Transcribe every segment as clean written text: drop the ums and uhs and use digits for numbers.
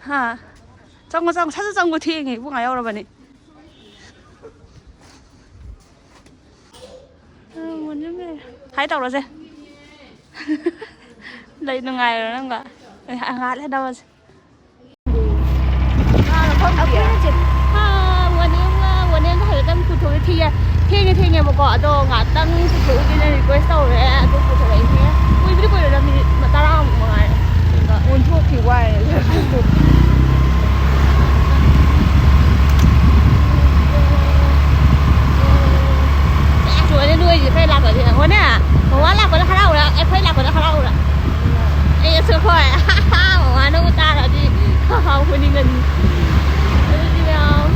하. 정거 사서 정거 튀행이 뭐가 열어봐니. Muốn như vậy. Hãy tàu rồi xem. Lấy được ngày rồi nè cả. Hàng ngát lên đâu rồi. Bonium thấy tâm cụ thể thì nghe một cọ đồ ngã tăng cụ thể cái này request tàu rồi à tôi cụ thể đấy thế. Ui biết rồi là mình mà ta làm một ngày. Uống thuốc thì hoài. Chuối lên đuôi thì phải làm ở gì nữa nè. Mà quá làm có khá lâu rồi, em phải làm có khá lâu rồi. Em sửa khỏi. Mà quá nó ta là đi. Không đi gần. Đi đâu?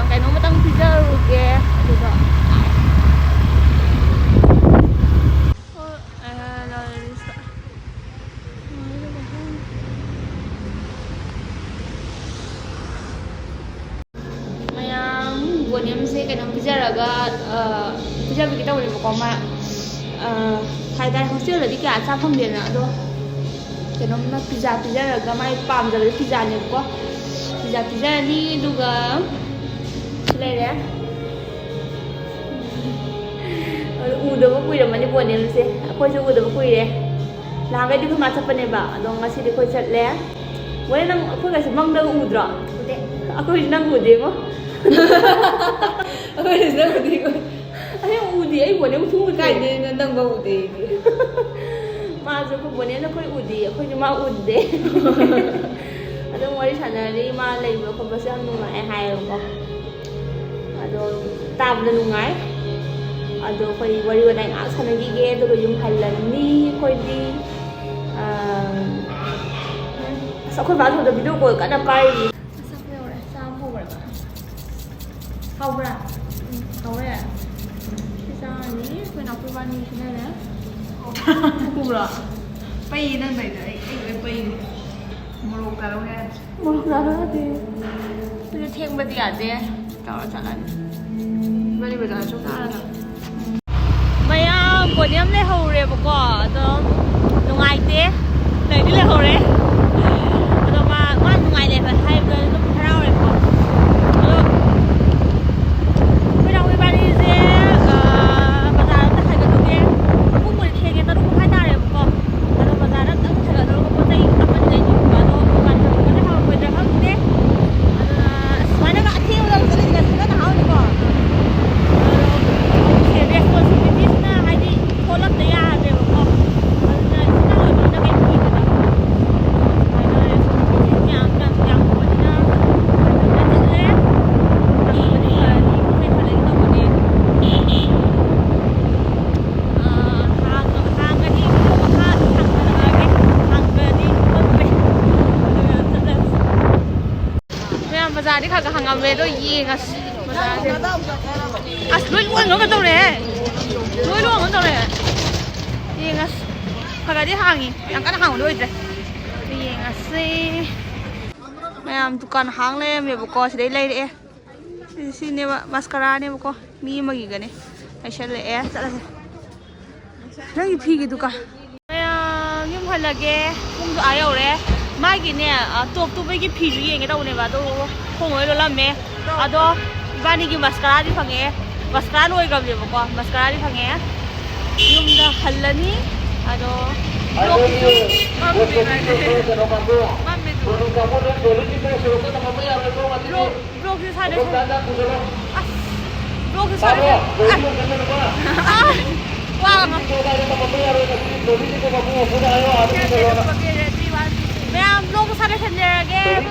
Cái nó mà tăng pizza rồi kìa. Được rồi. Bonium sih kayak pizza raga pizza begitu boleh berkoma Thái Thái hostel là đi cả sao không điện nữa đâu cái nó pizza raga mai pam rồi pizza này quá pizza đi duga đây đấy udah mau kuy mana Bonium sih aku juga udah mau kuy deh lah kayak di rumah siapa nih pak dong masih di kuy Chtle boleh nang aku kasih mang dah udra aku nang udah mah Aku sudah udah. Ayo udah, ayo Bonium cuma kayak ni nang bau udah. Masuk ke Bonium aku udah, aku cuma udah. Ada mari sana ni malah ibu aku pasti anu ngai hai aku. Ada tab na nungai. Ada aku wari wari ngai sana gigi, ada aku yung halan ni aku di. Sao aku baru udah video call kan apa kali? Không ra. Không ra. Cái sao này phải nọc cái vani thế này nè. Không rồi. Pay nang đây đấy, cái pay. Một cà rô nha. Một cà rô thì. Bây giờ thêm bao tiền thế? Cháu nó trả lại. Bây giờ chúng ta là. Mày Bonium lấy hầu rồi bố cỏ đó. Đúng ai thế? Lấy đi lấy hầu đấy. Đó mà quan đúng ai lấy phải hay rồi lúc rau rồi bố. Bazaar đi khắc hàng về đôi gì ngà lưỡi luôn nó cái đâu này lưỡi luôn cái đâu này gì ngà khắc đi hàng gì đang cắt hàng đôi rồi gì ngà xí mày làm tụ con hàng lên mày bố co sẽ đấy lấy đấy xin nè mascara nè bố co mi mà gì cái này hay sẽ lấy é sẽ là nó gì phi cái tụ con mày nhưng phải là cái không có ai ở đấy mai cái nè top với cái phi gì cái đâu này và đâu không phải là làm mẹ, đó, vani cái mascara đi phăng nghe, mascara nuôi gặp gì vậy mascara đi phăng nghe, nhưng mà hal lani, đó, blog thì sao đấy, wow, mẹ blog sao đấy thành ra cái,